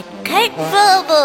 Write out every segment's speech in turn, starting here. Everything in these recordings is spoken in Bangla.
Kurt Bobo.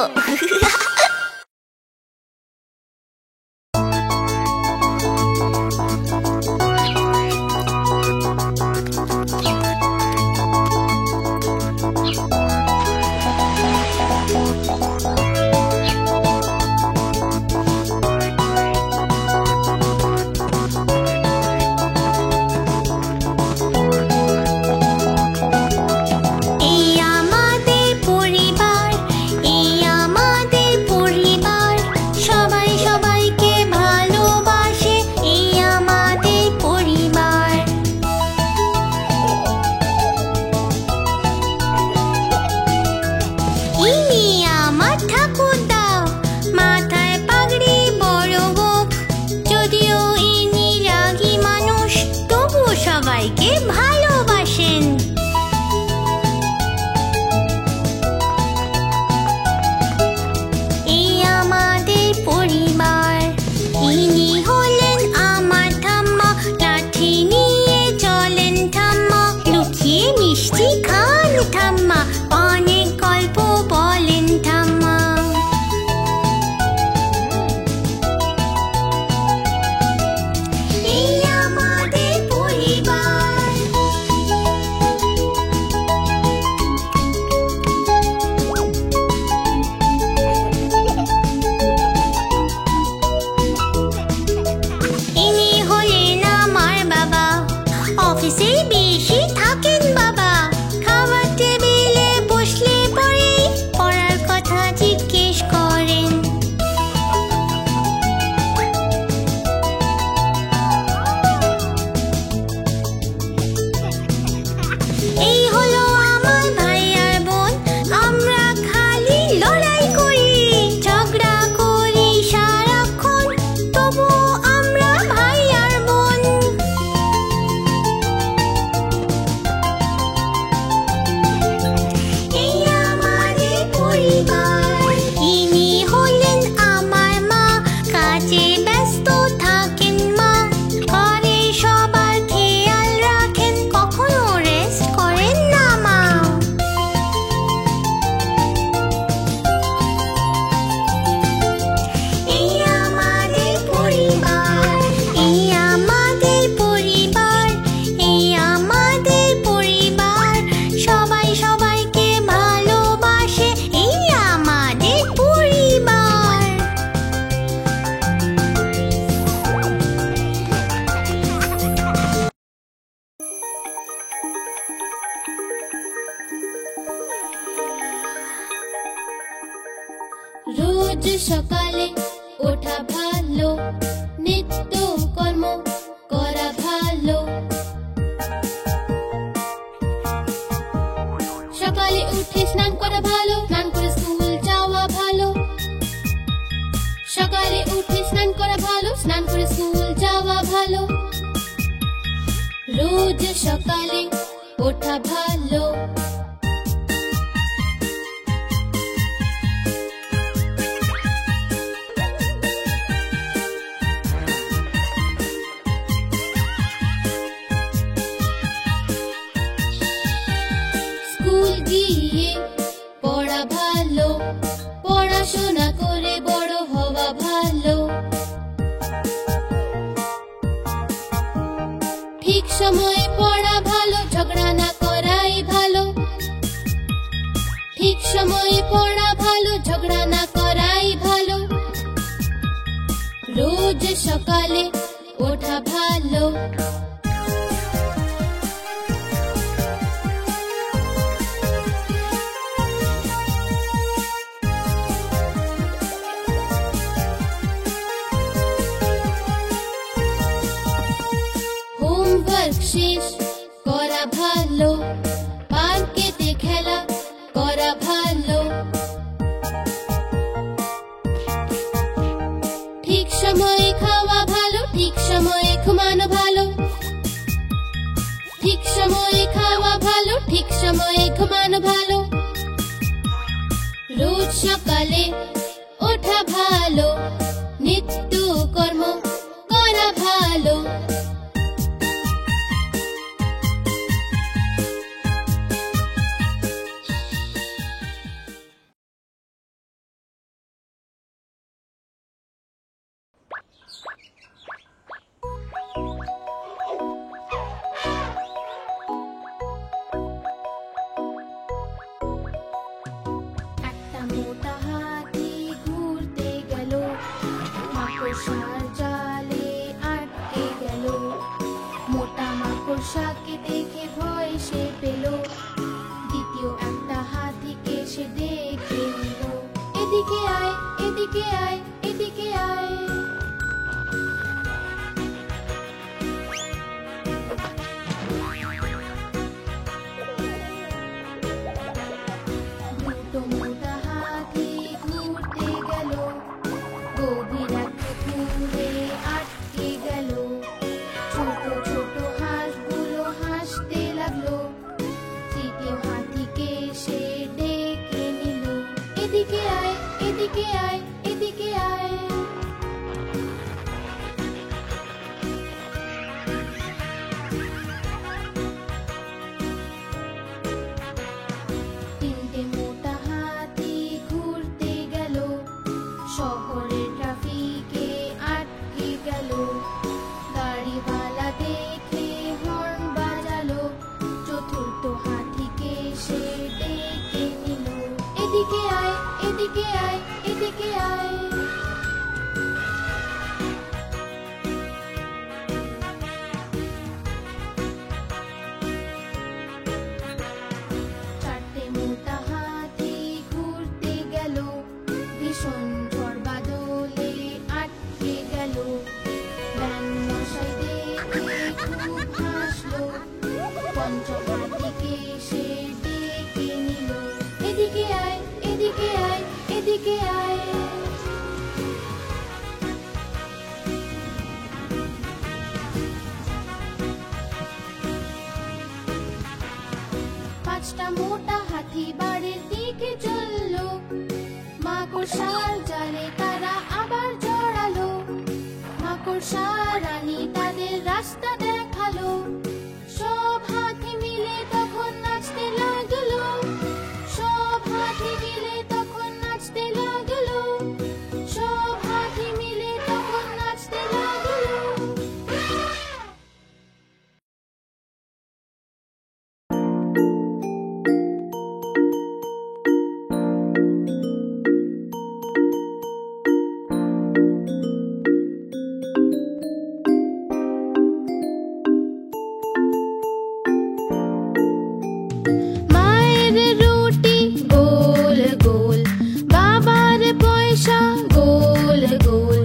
রোজ সকালে ওঠা ভালো, নিত্য কর্ম করা ভালো। সকালে উঠে স্নান করা ভালো, স্নান করে স্কুল যাওয়া ভালো। সকালে উঠে স্নান করা ভালো, স্নান করে স্কুল যাওয়া ভালো। রোজ সকালে ওঠা ভালো। স্কুল গিয়ে পড়া ভালো, পড়াশোনা করে বড় হওয়া ভালো। ঠিক সময়ে পড়া ভালো, ঝগড়া না করাই ভালো। ঠিক সময়ে পড়া ভালো, ঝগড়া না করাই ভালো। রোজ সকালে ওঠা ভালো। হোমওয়ার্ক শেষ করা ভালো, পার্কেতে খেলা করা ভালো। ঠিক সময়ে খাওয়া ভালো, ঠিক সময়ে ঘুমানো ভালো। ঠিক সময়ে খাওয়া ভালো, ঠিক সময়ে ঘুমানো ভালো। রোজ সকালে ওঠা ভালো, নিত্য কর্ম করা ভালো। মাকড়সার জালে আটকে গেল। মোটা মাকড়সাকে দেখে ভয় সে পেল। দ্বিতীয় একটা হাতিকে সে দেখে নিল। এদিকে আয়, এদিকে আয়, এদিকে আয়। দুটো মোটা হাতি ঘুরতে গেল। গভীর একটা পুকুরে আটকে গেল। ছোট ছোট হাঁসগুলো হাসতে লাগলো। তৃতীয় হাতিকে সে ডেকে নিল। এদিকে আয়, এদিকে আয়, এদিকে আয়। তিনটে মোটা হাতি ঘুরতে গেল। শহরের ট্রাফিকে আটকে গেল। গাড়িওয়ালা দেখে হর্ন বাজালো। চতুর্থ হাতিকে সে ডেকে নিল। এদিকে আয়, এদিকে আয়, এদিকে আয়। চারটে মোটা হাতি ঘুরতে গেল। ভীষণ ঝড় বাদলে আটকে গেল। ব্যাঙ মশাই দেখে খুব হাসলো। পঞ্চম হাতিকে সে ডেকে নিল। এদিকে আয়, এদিকে আয়, এদিকে আয়। পাঁচটা মোটা হাতি বাড়ির দিকে চললো। মাকড়সার জালে তারা আবার জড়ালো। মাকড়সা রানী তাদের রাস্তা দেখালো। সব হাতি মিলে তখন নাচতে লাগলো। সব হাতি মিলে তখন নাচতে লাগলো। সব হাতি মিলে তখন নাচতে লাগলো। মায়ের রুটি গোল গোল, বাবার পয়সা গোল গোল,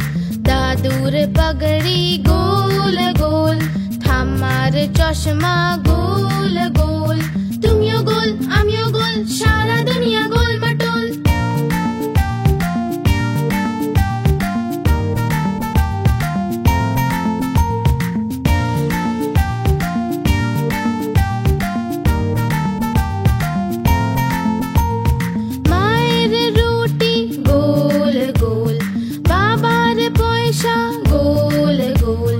দাদুর পাগড়ি গোল গোল, ঠাম্মার চশমা গোল গোল। তুমিও গোল, আমিও গোল, সারা দুনিয়া গোল বাটুল। মায়ের রুটি গোল গোল, বাবার পয়সা গোল গোল,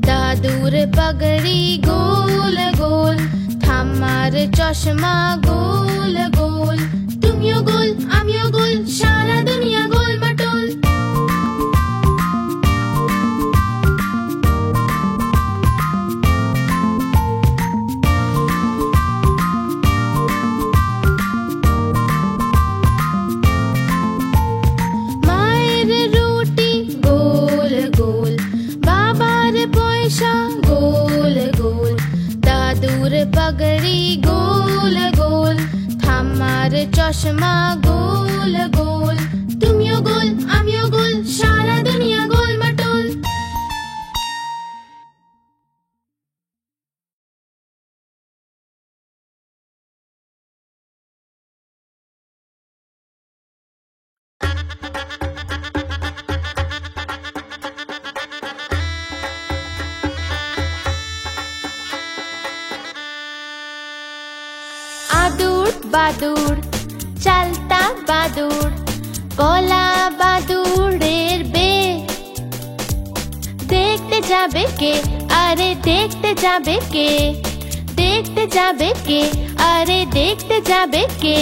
দাদুর পাগড়ি গোল গোল, ঠাম্মার চশমা গোল গোল। তুমিও গোল, আমিও গোল, সারা দুনিয়া গোল বাটুল। মায়ের রুটি গোল গোল, বাবার পয়সা গোল গোল, দাদুর পাগড়ি গোল গোল, ঠাম্মার চশমা গোল গোল। তুমিও গোল, আমিও গোল, সারা দুনিয়া গোল বাটুল। আদুর বাদুর চালতা বাদুর, কলা বাদুরের বে। দেখতে যাবে কে, আরে দেখতে যাবে কে, দেখতে যাবে কে, আরে দেখতে যাবে কে।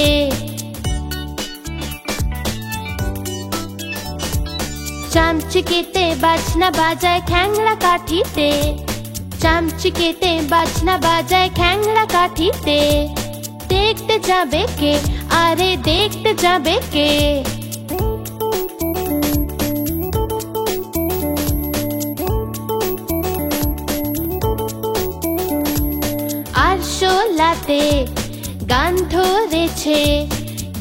চামচিকেতে বাজনা বাজায় খ্যাংড়া কাঠিতে, চামচিকেতে বাজনা বাজায় খ্যাংড়া কাঠিতে। দেখতে যাবে কে, আরে দেখতে যাবে কে। হাতে গান ধরেছে,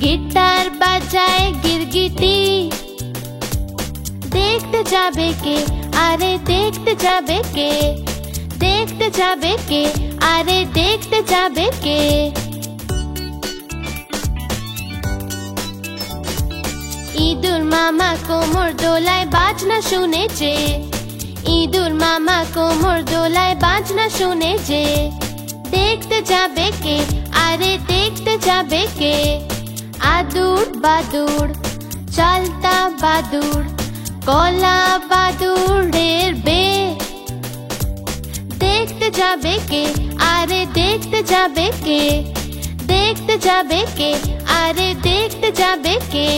গিটার বাজায় গিরগিটি। দেখতে যাবে কে, আরে দেখতে যাবে কে, দেখতে যাবে কে, আরে দেখতে যাবে কে। ইঁদুর মামা কোমর দোলায় বাজনা শুনেছে, ইঁদুর মামা কোমর দোলায় বাজনা শুনেছে। দেখতে যাবে কে, আরে দেখতে যাবে কে। আদুর বাদুর চালতা বাদুর, কলা বাদুড়ের বে। দেখতে যাবে কে, আরে দেখতে যাবে কে, দেখতে যাবে কে, আরে দেখতে যাবে কে।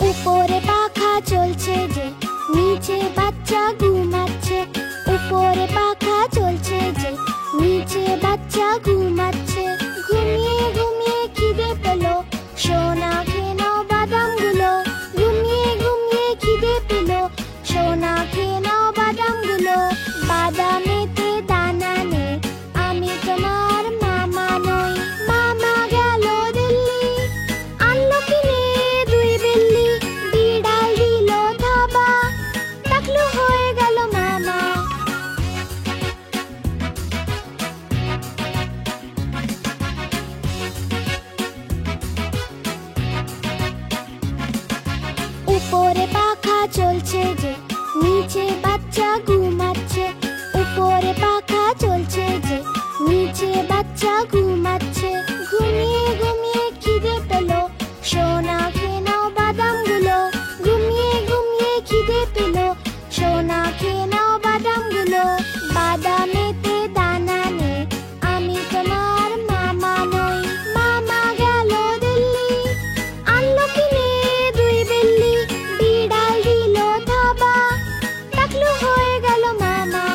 উপরে পাখা চলছে যে, নিচে বাচ্চা ঘুমাচ্ছে। উপরে পাখা চলছে যে, নিচে বাচ্চা ঘুমাচ্ছে। ঘুমিয়ে ঘুমিয়ে খিদে পেলো, সোনা খেয়ে নাও বাদামগুলো। ঘুমিয়ে ঘুমিয়ে খিদে পেলো, সোনা খেয়ে নাও বাদামগুলো। বাদামেতে দানা নেই, আমি তোমার মামা নই। মামা গেল দিল্লি, আনলো কিনে দুই বিল্লি। বিড়াল দিল থাবা, টাকলু হয়ে গেল মামা। উপরে পাখা চলছে যে, নিচে বাচ্চা ঘুমাচ্ছে। উপরে পাখা চলছে যে, নিচে বাচ্চা ঘুমাচ্ছে। ঘুমিয়ে ঘুমিয়ে খিদে পেলো, সোনা খেয়ে নাও বাদামগুলো। ঘুমিয়ে ঘুমিয়ে খিদে পেলো, সোনা খেয়ে নাও বাদামগুলো। বাদামেতে দানা নেই, আমি তোমার মামা নই। মামা গেল দিল্লি, আনলো কিনে দুই বিল্লি। বিড়াল দিল থাবা, টাকলু হয়ে গেল মামা।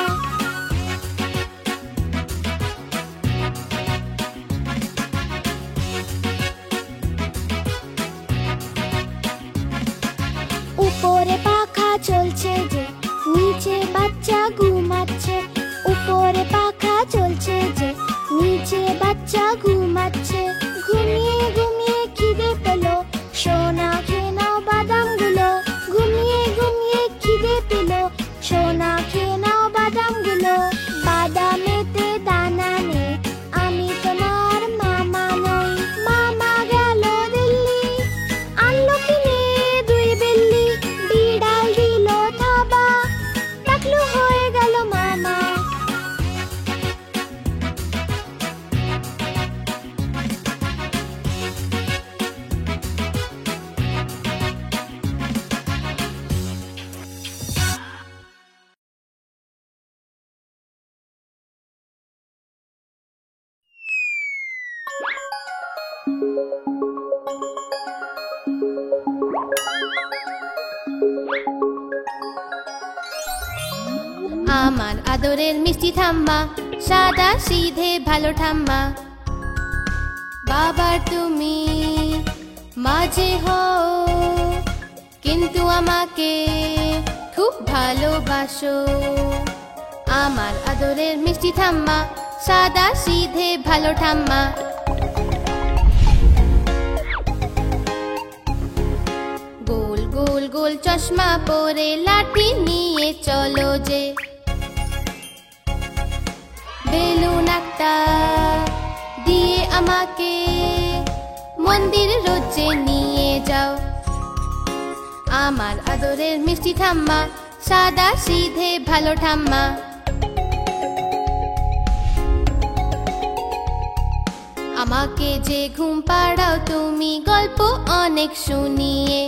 উপরে পাখা চলছে যে, নিচে বাচ্চা ঘুমাচ্ছে। উপরে পাখা চলছে যে, নিচে বাচ্চা ঘুমাচ্ছে। ঘুমিয়ে ঘুমিয়ে খিদে পেলো, সোনা খেয়ে নাও বাদামগুলো। ঘুমিয়ে ঘুমিয়ে খিদে পেলো, সোনা খেয়ে নাও বাদামগুলো। বাদামেতে দানা নেই, আমি তোমার মামা নই। মামা গেল দিল্লি, আনলো কিনে দুই বিল্লি। বিড়াল দিল থাবা, আমার আদরের মিষ্টি ঠাম্মা, সাদা সিধে ভালো ঠাম্মা। বাবার তুমি মাঝে হও, কিন্তু আমাকে খুব ভালোবাসো। আমার আদরের মিষ্টি ঠাম্মা, সাদা সিধে ভালো ঠাম্মা। গোল গোল গোল চশমা পরে লাঠি নিয়ে চলো যে, বেলুন একটা দিয়ে আমাকে মন্দির রোজে নিয়ে যাও। আমার আদরের মিষ্টি ঠাম্মা, সাদা সিধে ভালো ঠাম্মা। আমাকে যে ঘুম পাড়াও তুমি গল্প অনেক শুনিয়ে,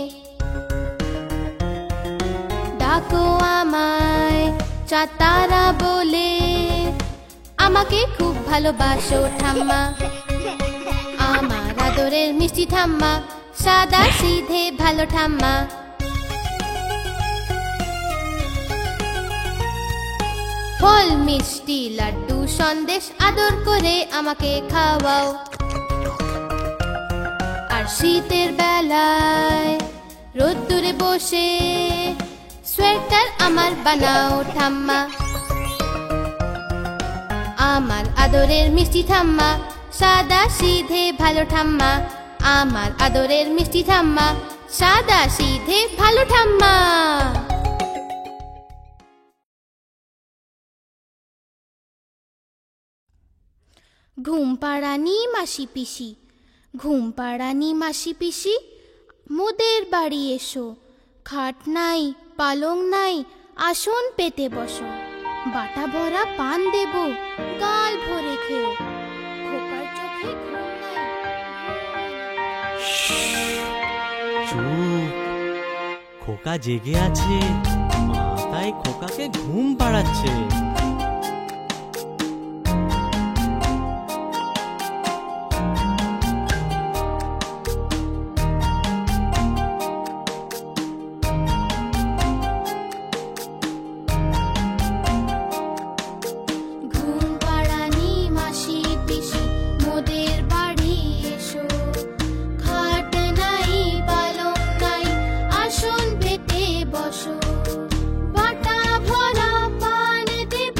ডাকো আমায় চাঁদ তারা বলে, আমাকে খুব ভালোবাসো ঠাম্মা। আমার আদরের মিষ্টি ঠাম্মা, সাদা সিধে ভালো ঠাম্মা। ফল মিষ্টি লাড্ডু সন্দেশ আদর করে আমাকে খাওয়াও। আর শীতের বেলায় রোদ্দুরে বসে সোয়েটার আমার বানাও ঠাম্মা। আমার আদরের মিষ্টি ঠাম্মা, সাদা সিধে ভালো ঠাম্মা। আমার আদরের মিষ্টি ঠাম্মা, সাদা সিধে ভালো ঠাম্মা। ঘুম পাড়ানি মাসি পিসি, ঘুম পাড়ানি মাসি পিসি, মোদের বাড়ি এসো। খাট নাই পালং নাই, আসন পেতে বসো। বাটা ভরা পান দেব, গাল ভরে খেও। খোকার চোখে ঘুম নাই। চুপ, খোকা জেগে আছে, মা তাই খোকাকে ঘুম পাড়াচ্ছে। বাটা ভরা পান দেব,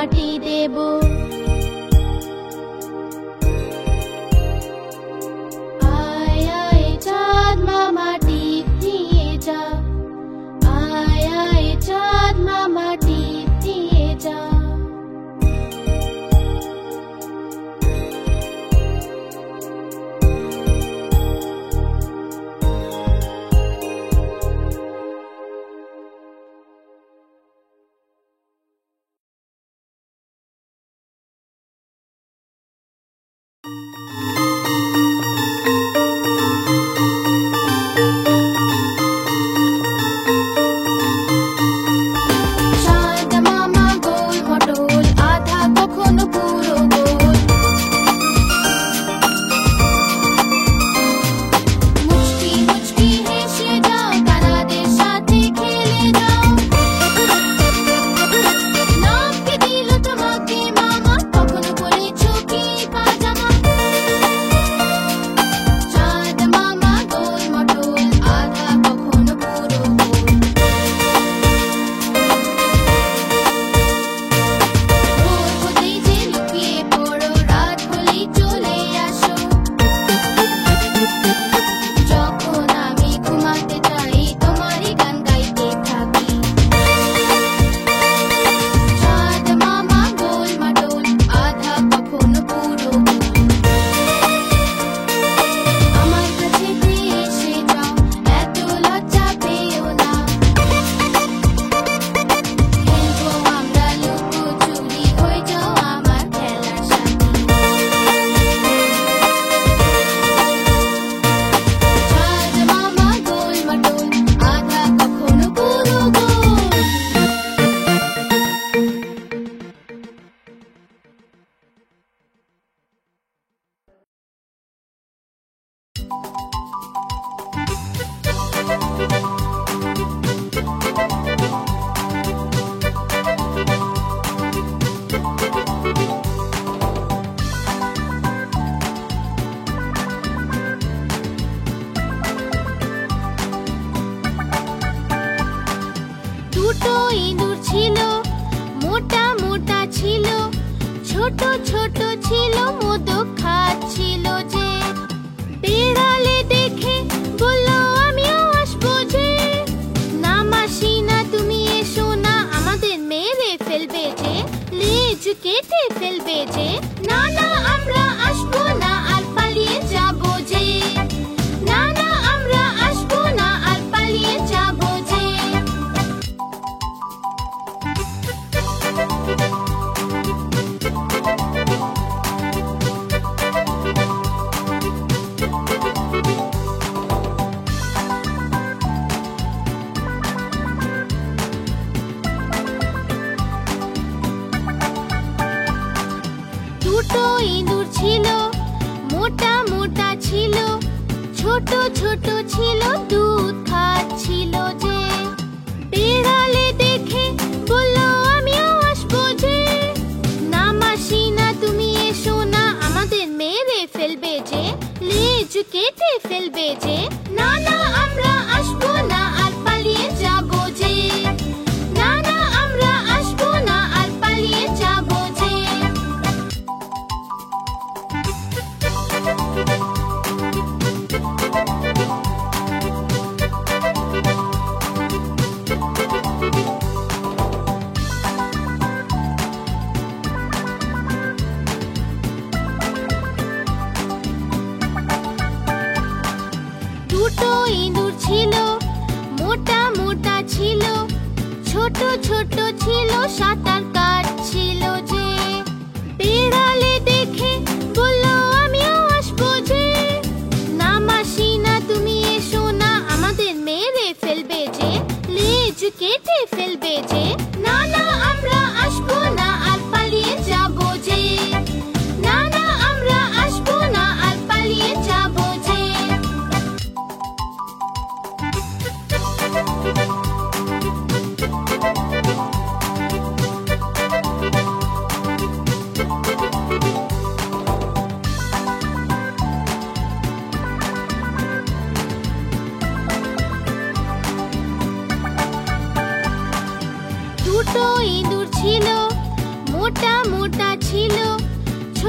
মাটি দেব। আয় আয় চাঁদ মামা টিপ দিয়ে যা, আয় আয় চাঁদ মামা টিপ দিয়ে যা। চাঁদ মামা গোল মটোল, আধা কখনো পুরো গোল। মুচকি মুচকি হেসে যাও, তারাদের সাথে খেলে যাও। নাম কে দিল তোমাকে মামা, কখনো বলেছো কি পাজামা? চাঁদ মামা গোল মটোল, আধা কখনো পুরো গোল। ভোর হতেই যে লুকিয়ে পড়ো, রাত হলেই চলে আসো। যখন আমি ঘুমাতে চাই, তোমারই গান গাইতে থাকি। চাঁদ মামা গোল মটোল, আধা কখনো পুরো গোল। আমার কাছে এসে যাও, এত লজ্জা পেও না। খেলবো আমরা লুকোচুরি, হয়ে যাও আমার খেলার সাথী। চাঁদ মামা গোল মটোল, আধা কখনো পুরো গোল। দুটো ইঁদুর ছিল, মোটা মোটা ছিল, ছোট ছোট ছিল, মোদক খাচ্ছিল যে। বেড়ালে দেখে বলল আমিও আসবো যে। না মাসি না, তুমি এসো না, আমাদের মেরে ফেলবে যে, লেজ কেটে ফেলবে যে। না না আমরা আসবো না, আর পালিয়ে যাবো যে। না না আমরা আসবো না, আর পালিয়ে যাবো যে। দুটো ইঁদুর ছিল, মোটা মোটা ছিল, ছোট ছোট ছিল, দুধ খাচ্ছিল যে। বেড়ালে দেখে বলল আমিও আসবো যে। না মাসি না, তুমি এসো না, আমাদের মেরে ফেলবে যে, লেজ কেটে ফেলবে যে। না না আমরা আসবো না, আর পালিয়ে যাবো যে। না না আমরা আসবো না, আর পালিয়ে যাবো যে। দুটো ইঁদুর ছিল, মোটা মোটা ছিল, ছোট ছোট ছিল, সাঁতার কাটছিল যে। বেড়ালে দেখে বলল আমিও আসবো যে। না মাসি না, তুমি এসো না, আমাদের মেরে ফেলবে যে, লেজ কেটে ফেলবে যে। না না আমরা আসবো না, আর পালিয়ে যাবো যে। না না আমরা আসবো না, আর পালিয়ে যাবো যে।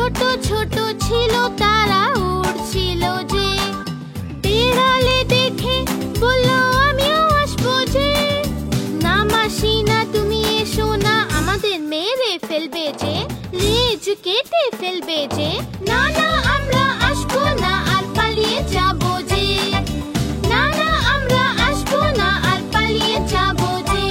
ছোট ছোট ছিল তারা উড়ছিল যে বিড়ালে দেখে বলল আমিও আসবো যে না মাসি না তুমি এসো না আমাদের মেরে ফেলবে যে লেজ কেটে ফেলবে যে না না আমরা আসবো না আর পালিয়ে যাবো যে না না আমরা আসবো না আর পালিয়ে যাবো যে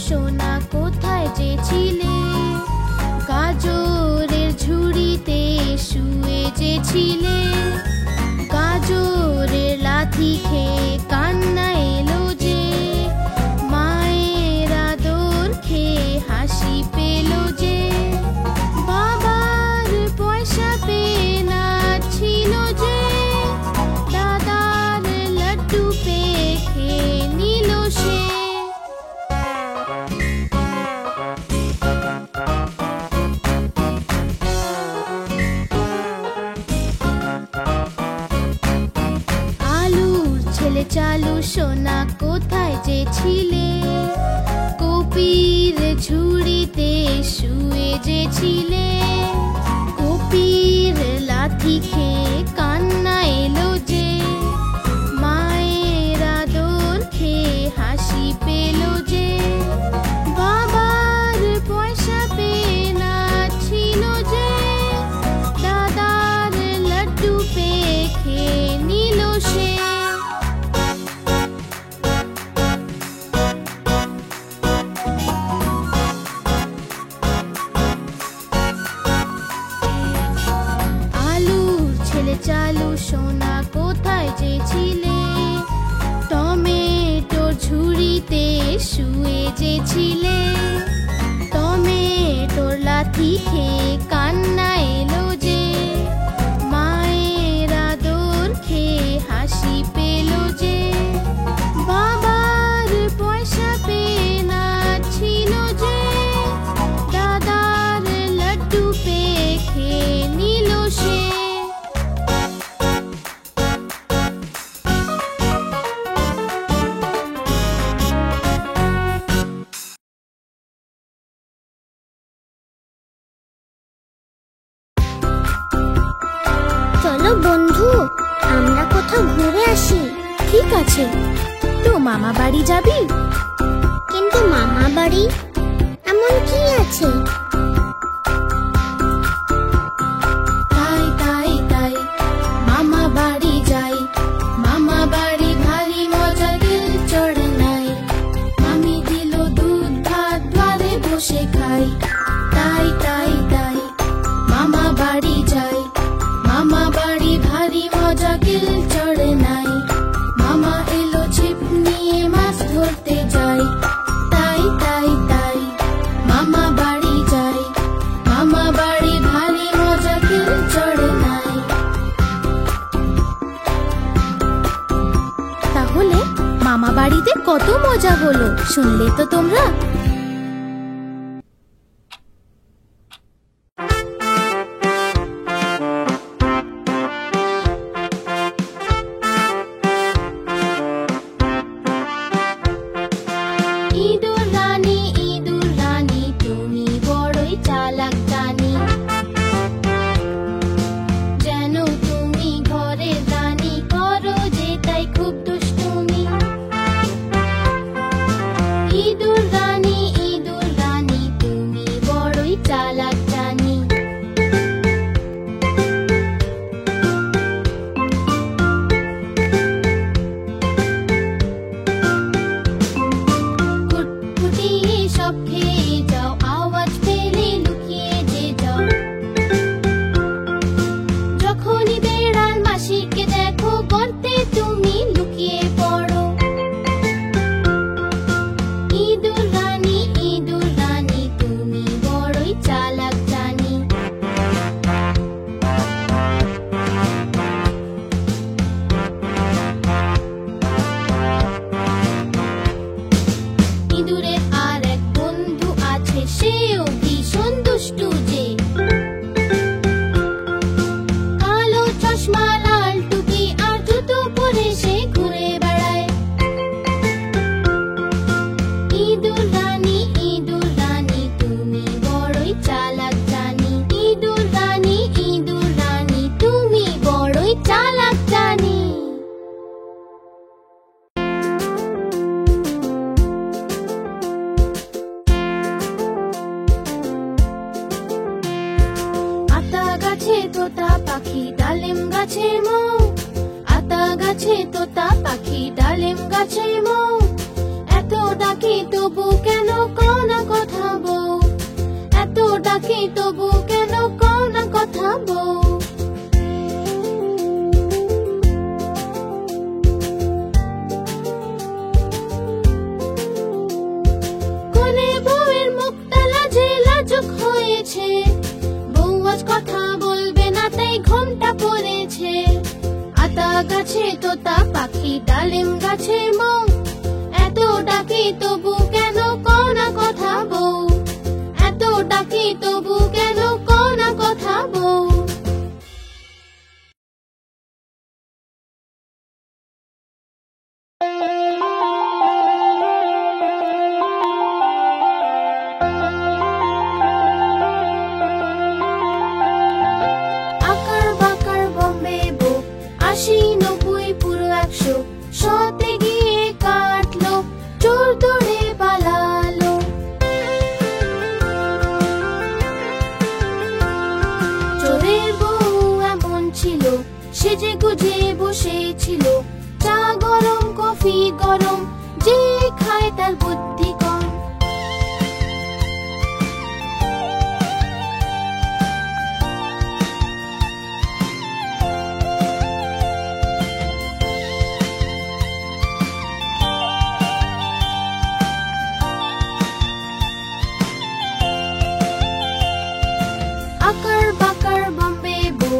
সোনা কোথায় যে ছিলে গাজরের ঝুড়িতে শুয়ে যে ছিলে গাজরের লাথি খেয়ে কান্না এলো যে মায়ের আদর খেয়ে হাসি পেল যে বাবার পয়সা পেয়ে নাচছিল যে দাদার লাড্ডু পেয়ে খেয়ে নিল সে আলুর ছেলে চালু সোনা কোথায় যে ছিলে কপির ঝুড়িতে শুয়ে যে ছিলে কপির লাথি খেয়ে কান্না এলো যে মায়ের আদর খেয়ে হাসি পেল যে বাবার পয়সা পেয়ে নাচছিল যে দাদার লাড্ডু পেয়ে খেয়ে নিল সে আলুর ছেলে চালু সোনা কোথায় যে ছিলে টমেটোর ঝুড়িতে শুয়ে যে ছিলে টমেটোর লাথি খেয়ে কান্না এলো যে মায়ের আদর খেয়ে হাসি পেল যে বাবার পয়সা পেয়ে নাচছিল যে দাদার লাড্ডু পেয়ে খেয়ে নিল সে চলো বন্ধু, আমরা কোথাও ঘুরে আসি। ঠিক আছে, তো মামা বাড়ি যাবি? কিন্তু মামা বাড়ি এমন কি আছে? তাই তাই তাই মামা বাড়ি যাই, মামা বাড়ি ভারী মজা দিল চড়ে নাই, মামি দিল দুধ ভাত ঘরে বসে খাই। তাই তাই তাই মামা বাড়ি যাই, মামা বাড়ি ভারী মজা দিল চড়ে নাই, মামা এলো ছিপ নিয়ে মাছ ধরতে যাই। তাই তাই তাই মামা বাড়ি যাই, মামা বাড়ি ভারী মজা দিল চড়ে নাই। তাহলে মামা বাড়িতে কত মজা হলো শুনলে তো তোমরা? ইঁদুর রানী তুমি বড়ই চালাক জানি, যেন তুমি ঘরের রানী, করো যে তাই খুব দুষ্টুমি। ইঁদুর রানী তুমি বড়ই চালাক জানি। কুটকুটি সব খেয়ে যাও, আওয়াজ পেলে লুকিয়ে যে যাও। যখনই বেড়াল মাসিকে দেখো, গর্তে তুমি লুকিয়ে পড়ো। ইঁদুর রানী তুমি বড়ই চালাক জানি। ইঁদুরের আর এক বন্ধু আছে, সেও ভীষণ দুষ্টু যে, কালো চশমা লাল টুপি আর জুতো পরে সে ঘুরে বেড়ায়। ইঁদুর রানী তুমি বড়ই চালাক জানি। ইঁদুর রানী তুমি বড়ই চালাক জানি। আতা গাছে তোতা পাখি, ডালিম গাছে মৌ। আতা গাছে তোতা পাখি, ডালিম গাছে মৌ। এত ডাকি তবু কেন ডাকি তবু কেন কও না কথা বউ কোনে বউয়ের মুখটা লাজে লাজুক হয়েছে বউ আজ কথা বলবে না তাই ঘোমটা পড়েছে আতা গাছে তোতা পাখি ডালিম গাছে মৌ এত ডাকি তবু কেন কও না কথা বউ এত ডাকি তবু কেন কও না কথা বউ আকার বাকার বম্বে বউ ৮০ ৯০ পুরো ১০০ শতে গিয়ে কাটলো চোর দৌড়ে পালালো চোরের বউ এমন ছিল সেজে গুজে বসেছিল চা গরম কফি গরম যে খায় তার বুদ্ধি কম আকার বাকার বম্বে বউ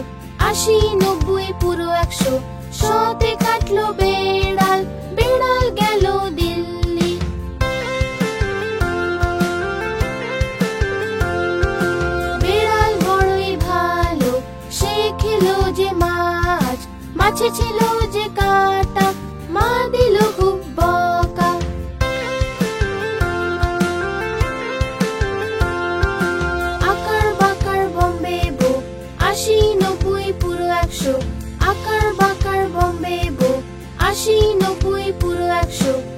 ৮০ ৯০ পুরো ১০০ শতে কাটলো বেড়াল বেড়াল গেল দিল্লি বেড়াল বড়ই ভালো সে খেলো যে মাছ মাছে ছিল যে কাটা মা দিল খুব বকা আকার বাকার বম্বে বউ ৮০ ৯০ পুরো ১০০ আকার বাকার বম্বে বউ ৮০ ৯০ পুরো ১০০